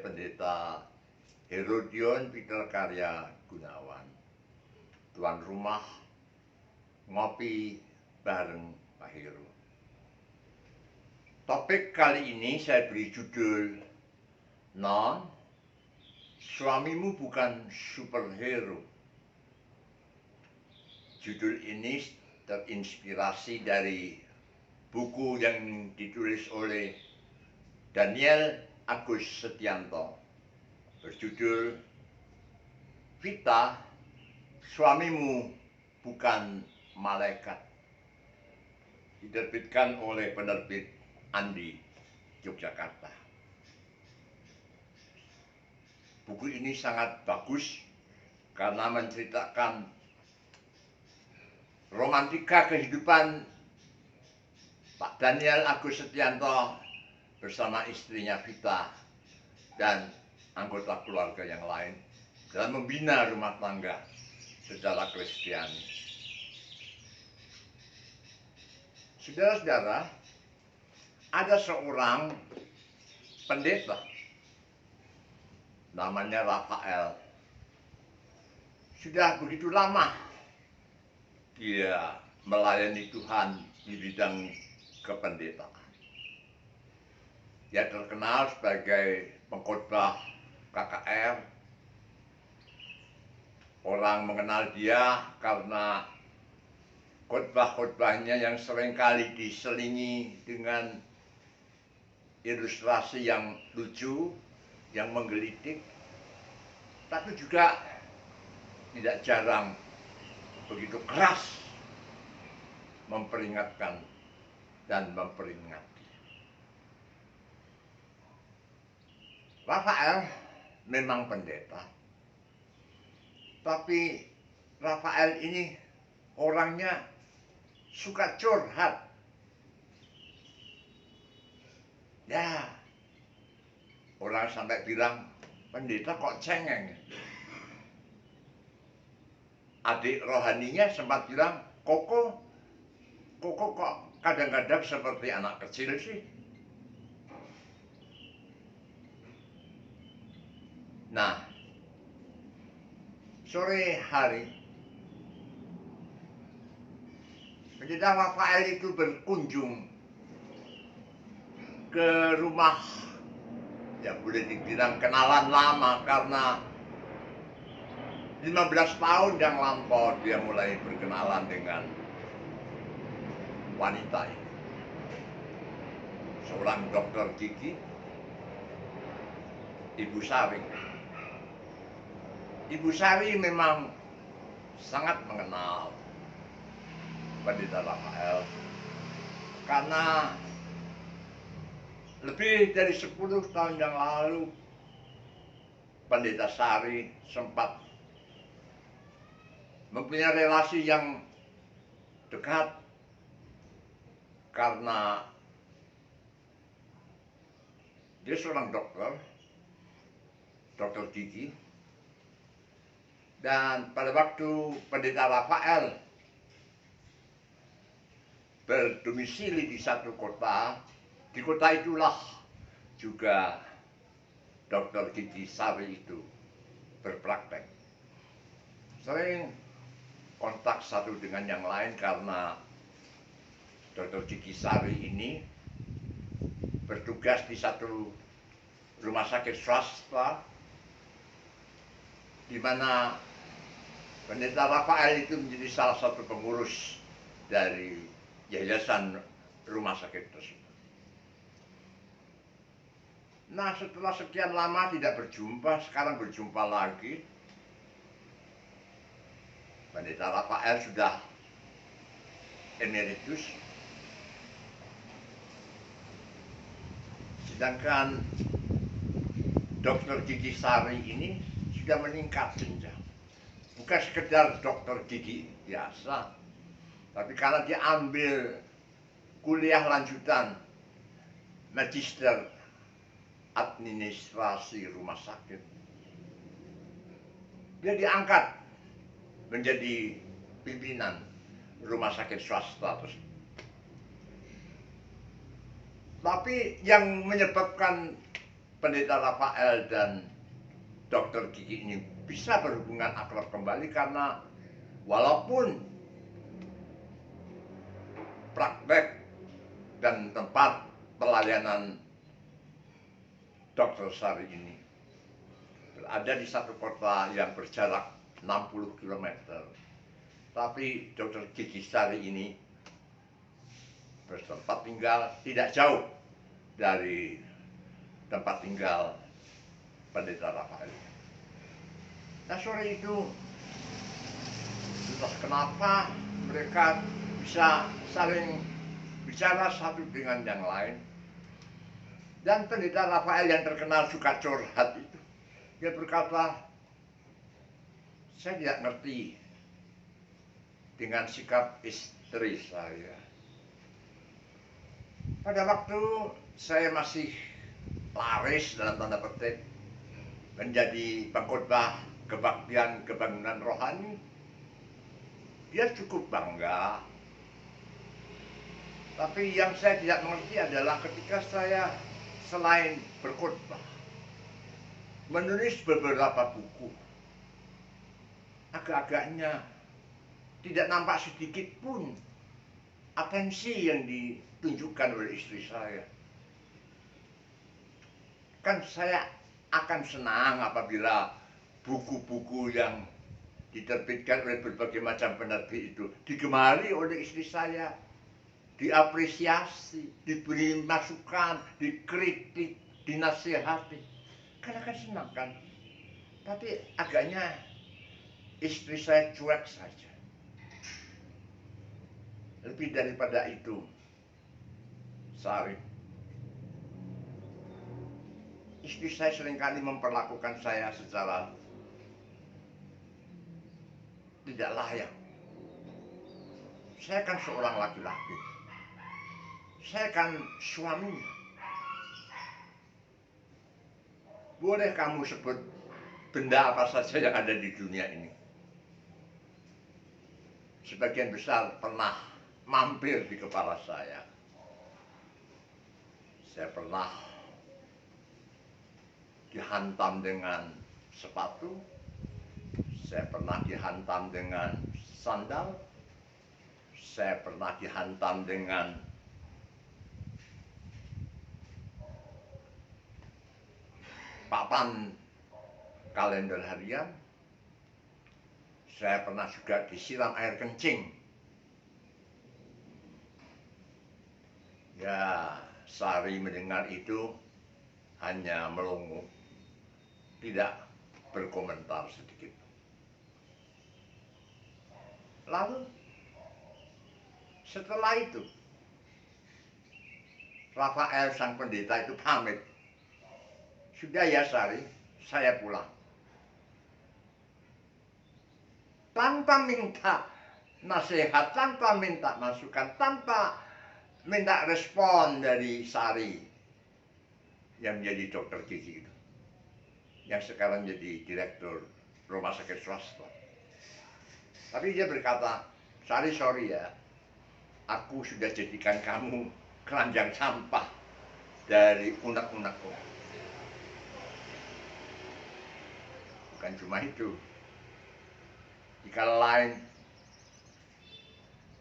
Pendeta Herodion Peter Karya Gunawan, tuan rumah ngopi bareng Pak Heru. Topik kali ini saya beri judul Non, suamimu bukan superhero. Judul ini terinspirasi dari buku yang ditulis oleh Daniel Agus Setianto berjudul Vita, suamimu bukan malaikat, diterbitkan oleh penerbit Andi, Yogyakarta. Buku ini sangat bagus karena menceritakan romantika kehidupan Pak Daniel Agus Setianto bersama istrinya Vita dan anggota keluarga yang lain dalam membina rumah tangga secara Kristiani. Saudara-saudara, ada seorang pendeta namanya Rafael. Sudah begitu lama dia melayani Tuhan di bidang kependetaan. Dia terkenal sebagai pengkhotbah KKR. Orang mengenal dia karena khotbah-khotbahnya yang seringkali diselingi dengan ilustrasi yang lucu, yang menggelitik, tapi juga tidak jarang begitu keras memperingatkan dan memperingati. Rafael memang pendeta, tapi Rafael ini orangnya suka curhat. Ya, orang sampai bilang, pendeta kok cengeng. Adik rohaninya sempat bilang, Koko kok kadang-kadang seperti anak kecil sih. Nah, sore hari Pendeta Rafael itu berkunjung ke rumah, ya boleh dibilang kenalan lama, karena 15 tahun yang lampau dia mulai berkenalan dengan wanita ini. Seorang dokter gigi, Ibu Sari. Ibu Sari memang sangat mengenal Pendeta Rafael karena lebih dari 10 tahun yang lalu Pendeta Sari sempat mempunyai relasi yang dekat karena dia seorang dokter gigi. Dan pada waktu Pendeta Rafael berdomisili di satu kota, di kota itulah juga dokter gigi Sari itu berpraktek. Sering kontak satu dengan yang lain karena dokter gigi Sari ini bertugas di satu rumah sakit swasta di mana Pendeta Rafael itu menjadi salah satu pengurus dari yayasan rumah sakit tersebut. Nah, setelah sekian lama tidak berjumpa, sekarang berjumpa lagi. Pendeta Rafael sudah emeritus, sedangkan dokter gigi Sari ini sudah meningkat jenjang. Bukan sekedar dokter gigi biasa, tapi karena dia ambil kuliah lanjutan magister administrasi rumah sakit, dia diangkat menjadi pimpinan rumah sakit swasta tersebut. Tapi yang menyebabkan Pendeta Rafael dan Dr. Kiki ini bisa berhubungan akrab kembali karena walaupun praktek dan tempat pelayanan Dr. Sari ini berada di satu kota yang berjarak 60 km. Tapi Dr. Kiki Sari ini bertempat tinggal tidak jauh dari tempat tinggal Pendeta Rafael. Nah, sore itu entah kenapa mereka bisa saling bicara satu dengan yang lain. Dan Pendeta Rafael yang terkenal suka curhat itu, dia berkata, saya tidak ngerti dengan sikap istri saya. Pada waktu saya masih laris dalam tanda petik menjadi pengkhotbah kebaktian kebangunan rohani, dia cukup bangga. Tapi yang saya tidak mengerti adalah ketika saya selain berkhotbah, menulis beberapa buku, agak-agaknya tidak nampak sedikit pun atensi yang ditunjukkan oleh istri saya. Kan saya akan senang apabila buku-buku yang diterbitkan oleh berbagai macam penerbit itu digemari oleh istri saya, diapresiasi, diberi masukan, dikritik, dinasihati. Kan akan senang kan? Tapi agaknya istri saya cuek saja. Lebih daripada itu, Sari, istri saya seringkali memperlakukan saya secara tidak layak. Saya kan seorang laki-laki. Saya kan suaminya. Boleh kamu sebut benda apa saja yang ada di dunia ini. Sebagian besar pernah mampir di kepala saya. Saya pernah dihantam dengan sepatu. Saya pernah dihantam dengan sandal. Saya pernah dihantam dengan papan kalender harian. Saya pernah juga disiram air kencing. Ya, Sari mendengar itu hanya melongo, tidak berkomentar sedikit. Lalu setelah itu Rafael sang pendeta itu pamit. Sudah ya Sari, saya pulang. Tanpa minta nasihat, tanpa minta masukan, tanpa minta respon dari Sari yang menjadi dokter gigi itu, yang sekarang jadi direktur rumah sakit swasta. Tapi dia berkata, Sari sorry ya, aku sudah jadikan kamu keranjang sampah dari unek-unekku. Bukan cuma itu, jika lain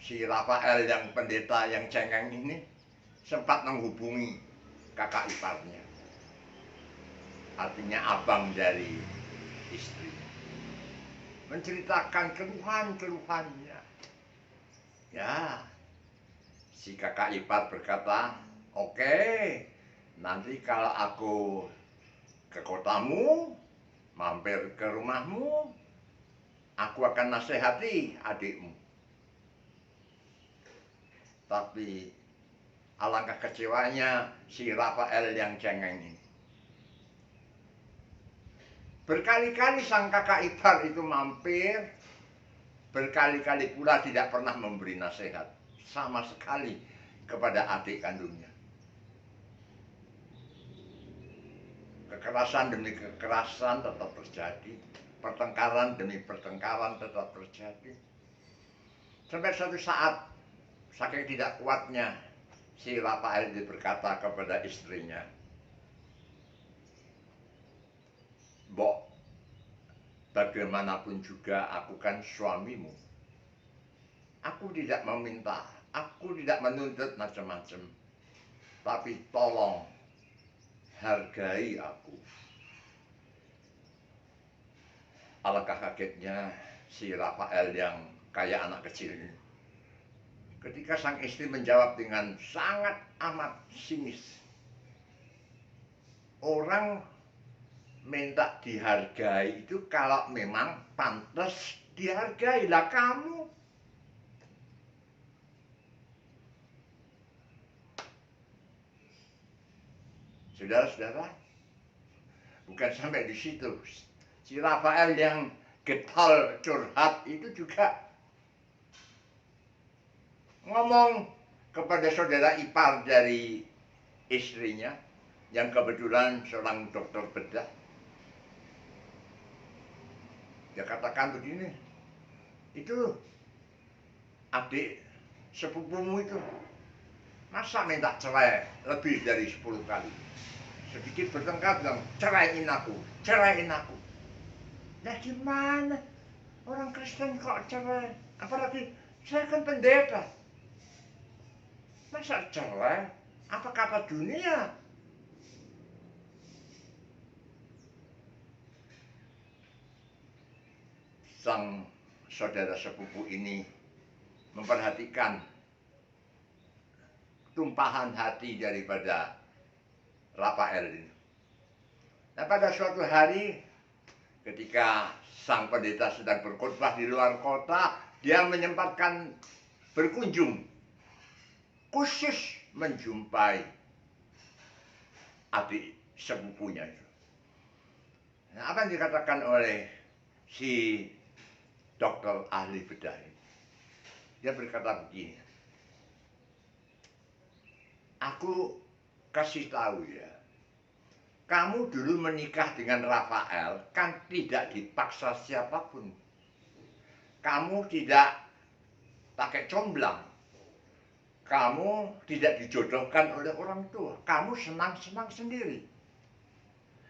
si Rafael yang pendeta yang cengeng ini sempat menghubungi kakak iparnya, artinya abang dari istri, menceritakan keluhan-keluhannya. Ya, si kakak ipar berkata, oke, nanti kalau aku ke kotamu, mampir ke rumahmu, aku akan nasihati adikmu. Tapi alangkah kecewanya si Rafael yang cengeng ini. Berkali-kali sang kakak ipar itu mampir, berkali-kali pula tidak pernah memberi nasihat sama sekali kepada adik kandungnya. Kekerasan demi kekerasan tetap terjadi, pertengkaran demi pertengkaran tetap terjadi. Sampai suatu saat, saking tidak kuatnya, si Rafael itu berkata kepada istrinya, Mbok, bagaimanapun juga aku kan suamimu. Aku tidak meminta, aku tidak menuntut macam-macam. Tapi tolong hargai aku. Alangkah kagetnya si Rafael yang kayak anak kecil ini. Ketika sang istri menjawab dengan sangat amat sinis. Orang minta dihargai itu kalau memang pantas dihargai. Lah kamu saudara-saudara, bukan sampai di situ. Si Rafael yang getol curhat itu juga ngomong kepada saudara ipar dari istrinya yang kebetulan seorang dokter bedah. Dia katakan begini, itu adik sepupumu itu masa minta cerai lebih dari 10 kali. Sedikit bertengkar bilang, ceraiin aku, ceraiin aku. Nah gimana? Orang Kristen kok cerai? Apalagi saya kan pendeta. Masa cerai? Apa kata dunia? Sang saudara sepupu ini memperhatikan tumpahan hati daripada Rafael ini. Nah pada suatu hari ketika sang pendeta sedang berkhotbah di luar kota, dia menyempatkan berkunjung khusus menjumpai adik sepupunya itu. Nah, apa yang dikatakan oleh si dokter ahli bedah ini? Dia berkata begini, aku kasih tahu ya, kamu dulu menikah dengan Rafael kan tidak dipaksa siapapun. Kamu tidak pakai comblang. Kamu tidak dijodohkan oleh orang tua. Kamu senang-senang sendiri.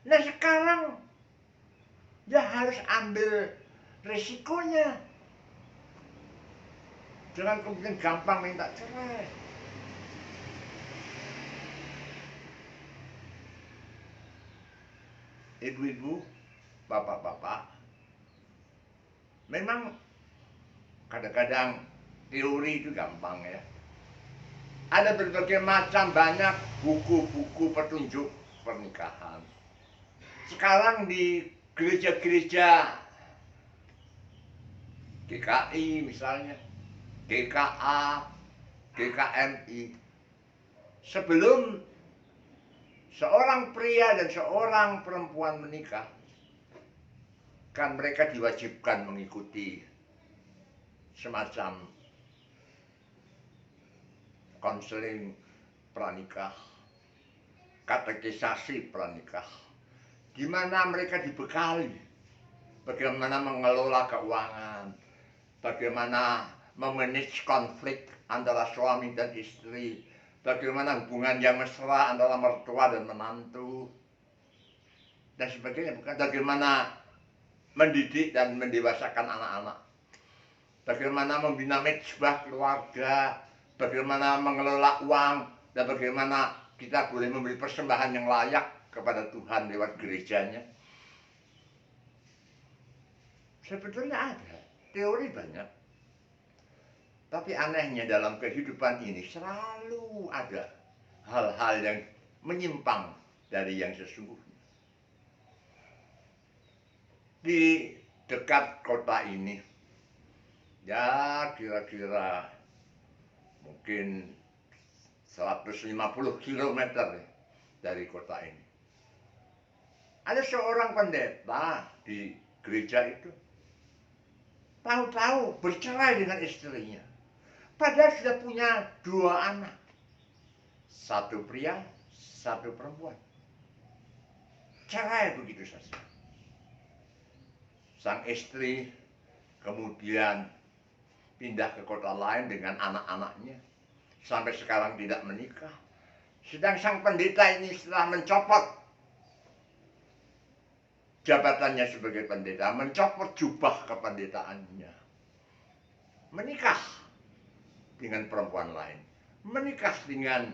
Nah sekarang dia harus ambil resikonya. Jangan kemudian gampang minta cerai. Ibu-ibu, bapak-bapak, memang kadang-kadang teori itu gampang ya. Ada berbagai macam banyak buku-buku petunjuk pernikahan. Sekarang di gereja-gereja GKI misalnya, GKA, GKMI, sebelum seorang pria dan seorang perempuan menikah, kan mereka diwajibkan mengikuti semacam konseling pranikah, katekisasi pranikah, di mana mereka dibekali bagaimana mengelola keuangan, bagaimana memanage konflik antara suami dan istri, bagaimana hubungan yang mesra antara mertua dan menantu, dan sebagainya. Bukan bagaimana mendidik dan mendewasakan anak-anak, bagaimana membina sebuah keluarga, bagaimana mengelola uang, dan bagaimana kita boleh memberi persembahan yang layak kepada Tuhan lewat gerejanya. Sebetulnya ada, teori banyak. Tapi anehnya dalam kehidupan ini selalu ada hal-hal yang menyimpang dari yang sesungguhnya. Di dekat kota ini, ya kira-kira mungkin 150 km dari kota ini, ada seorang pendeta di gereja itu tahu-tahu bercerai dengan istrinya, padahal sudah punya 2 anak, 1 pria, 1 perempuan. Cerai begitu saja. Sang istri kemudian pindah ke kota lain dengan anak-anaknya, sampai sekarang tidak menikah. Sedang sang pendeta ini setelah mencopot jabatannya sebagai pendeta, mencopot jubah kependetaannya, menikah dengan perempuan lain, menikah dengan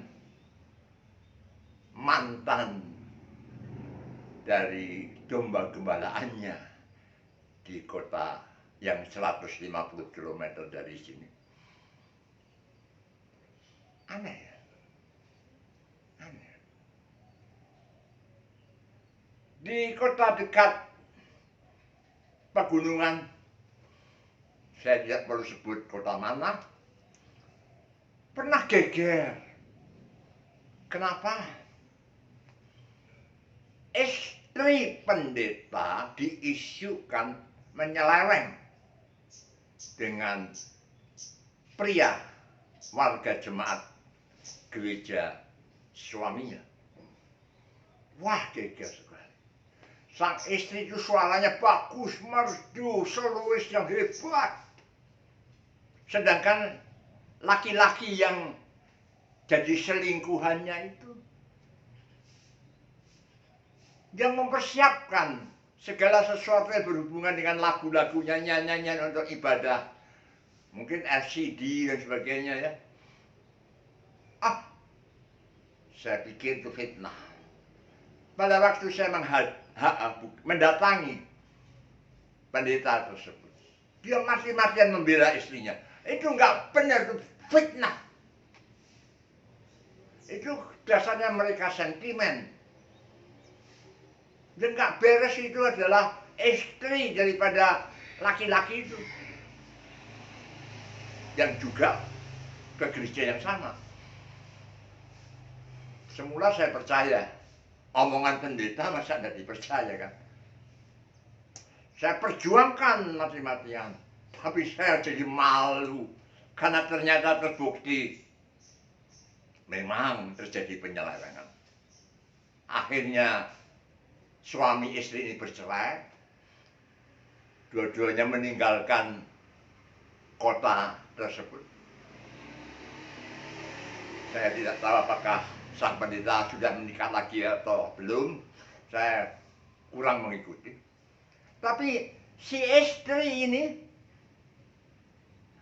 mantan dari domba gembalaannya di kota yang 150 km dari sini. Aneh ya? Aneh. Di kota dekat pegunungan, saya tidak perlu sebut kota mana, pernah geger. Kenapa? Istri pendeta diisukan menyeleweng dengan pria warga jemaat gereja suaminya. Wah, geger sekali. Sang istri itu suaranya bagus, merdu, solois yang hebat. Sedangkan laki-laki yang jadi selingkuhannya itu yang mempersiapkan segala sesuatu yang berhubungan dengan lagu-lagunya, nyanyian untuk ibadah, mungkin LCD dan sebagainya ya. Saya pikir itu fitnah. Pada waktu saya mendatangi pendeta tersebut, dia mati-matian membela istrinya. Itu nggak benar, itu fitnah. Itu dasarnya mereka sentimen. Dan nggak beres itu adalah istri daripada laki-laki itu. Yang juga ke gereja yang sama. Semula saya percaya, omongan pendeta masa tidak dipercaya kan. Saya perjuangkan mati-matian, tapi saya jadi malu karena ternyata terbukti memang terjadi penyelewengan. Akhirnya suami istri ini bercerai, dua-duanya meninggalkan kota tersebut. Saya tidak tahu apakah sang pendeta sudah menikah lagi atau belum, saya kurang mengikuti. Tapi si istri ini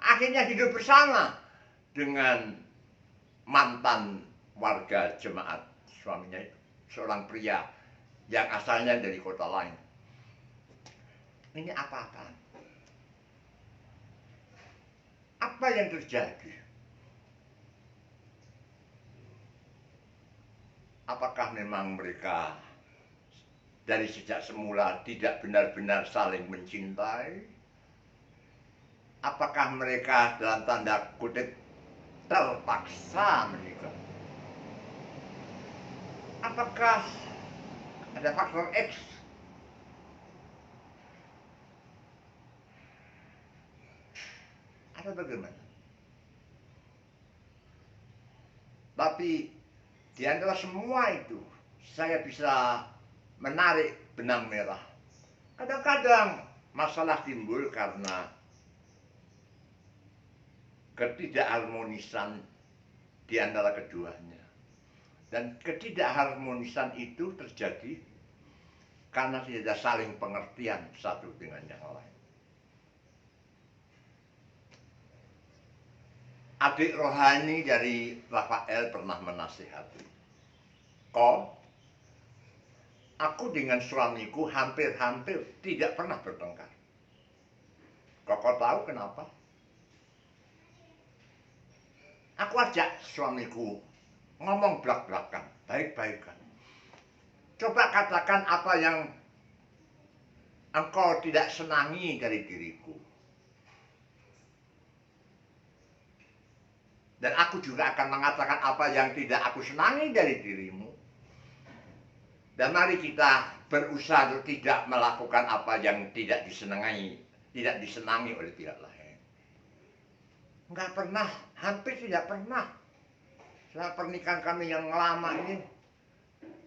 akhirnya hidup bersama dengan mantan warga jemaat suaminya itu, seorang pria yang asalnya dari kota lain. Ini apa-apaan? Apa yang terjadi? Apakah memang mereka dari sejak semula tidak benar-benar saling mencintai? Apakah mereka dalam tanda kutip terpaksa menikah? Apakah ada faktor X? Atau bagaimana? Tapi di antara semua itu, saya bisa menarik benang merah. Kadang-kadang masalah timbul karena ketidakharmonisan di antara keduanya. Dan ketidakharmonisan itu terjadi karena tidak saling pengertian satu dengan yang lain. Adik rohani dari Rafael pernah menasihati, aku dengan suamiku hampir-hampir tidak pernah bertengkar. Kau tahu kenapa? Aku ajak suamiku ngomong belak-belakan, baik-baikan. Coba katakan apa yang engkau tidak senangi dari diriku. Dan aku juga akan mengatakan apa yang tidak aku senangi dari dirimu. Dan mari kita berusaha untuk tidak melakukan apa yang tidak disenangi oleh pihak lain. Enggak pernah, hampir tidak pernah. Setelah pernikahan kami yang lama ini,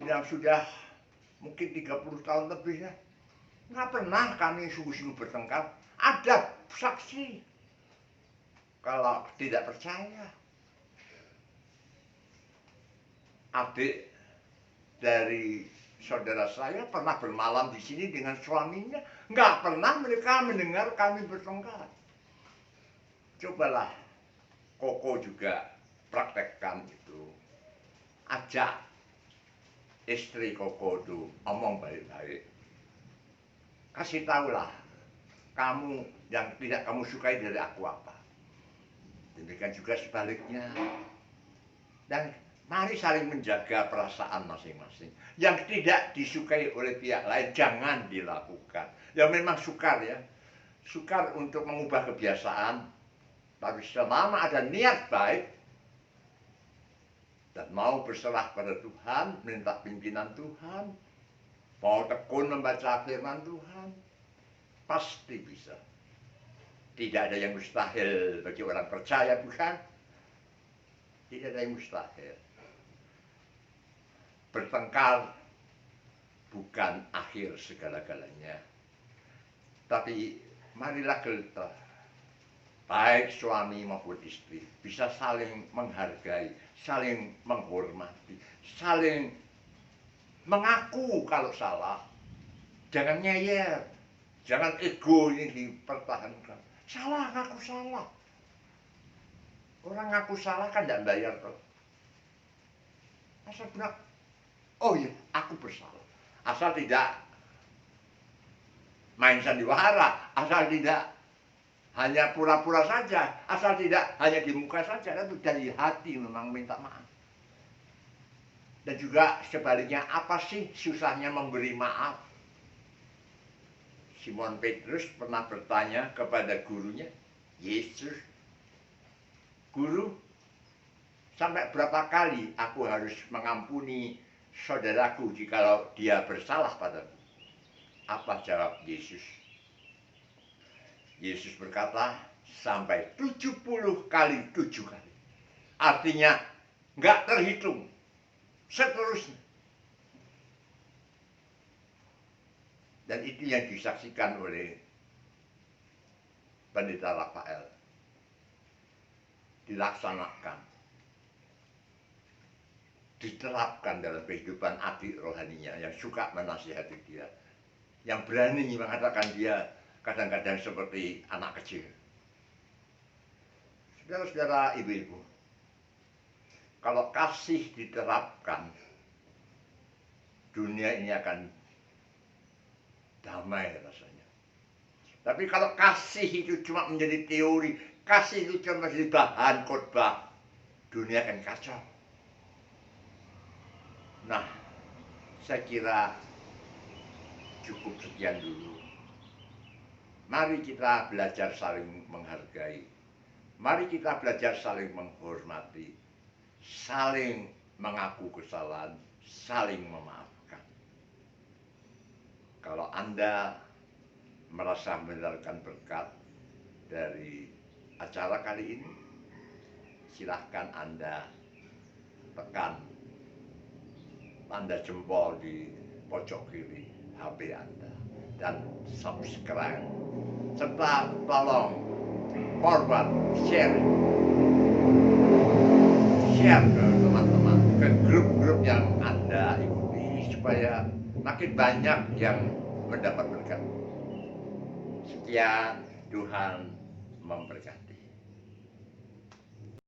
yang sudah mungkin 30 tahun lebih ya, enggak pernah kami sungguh-sungguh bertengkar. Ada saksi. Kalau tidak percaya, adik dari saudara saya pernah bermalam di sini dengan suaminya. Nggak pernah mereka mendengar kami bertengkar. Cobalah Koko juga praktekkan itu. Ajak istri Koko itu omong baik-baik. Kasih tahulah kamu yang tidak kamu sukai dari aku apa. Demikian juga sebaliknya. Dan mari saling menjaga perasaan masing-masing. Yang tidak disukai oleh pihak lain jangan dilakukan. Ya memang sukar ya. Sukar untuk mengubah kebiasaan. Tapi selama ada niat baik dan mau berserah pada Tuhan, minta pimpinan Tuhan, mau tekun membaca firman Tuhan, pasti bisa. Tidak ada yang mustahil bagi orang percaya, bukan? Tidak ada yang mustahil. Bertengkar bukan akhir segala-galanya. Tapi marilah kita, baik suami maupun istri, bisa saling menghargai, saling menghormati, saling mengaku kalau salah. Jangan nyeyer, jangan ego ini dipertahankan. Salah, ngaku salah. Orang ngaku salah kan tidak bayar tuh. Asal bilang, oh iya, aku bersalah. Asal tidak main sandiwara, asal tidak hanya pura-pura saja, asal tidak hanya di muka saja, tapi dari hati memang minta maaf. Dan juga sebaliknya, apa sih susahnya memberi maaf? Simon Petrus pernah bertanya kepada gurunya, Yesus, Guru, sampai berapa kali aku harus mengampuni saudaraku jikalau dia bersalah padaku? Apa jawab Yesus? Yesus berkata, sampai 70 kali 7 kali. Artinya, nggak terhitung. Seterusnya. Dan itu yang disaksikan oleh Pendeta Rafael. Dilaksanakan. Diterapkan dalam kehidupan adik rohaninya yang suka menasihati dia. Yang berani mengatakan dia kadang-kadang seperti anak kecil. Saudara-saudara, ibu-ibu, kalau kasih diterapkan, dunia ini akan damai rasanya. Tapi kalau kasih itu cuma menjadi teori, kasih itu cuma menjadi bahan khotbah, dunia akan kacau. Nah, saya kira cukup sekian dulu. Mari kita belajar saling menghargai. Mari kita belajar saling menghormati. Saling mengaku kesalahan, saling memaafkan. Kalau Anda merasa mendapatkan berkat dari acara kali ini, silahkan Anda tekan tanda jempol di pojok kiri HP Anda dan subscribe, serta tolong forward, share ke teman-teman, ke grup-grup yang Anda ikuti supaya makin banyak yang mendapat berkat. Sekian, Tuhan memberkati.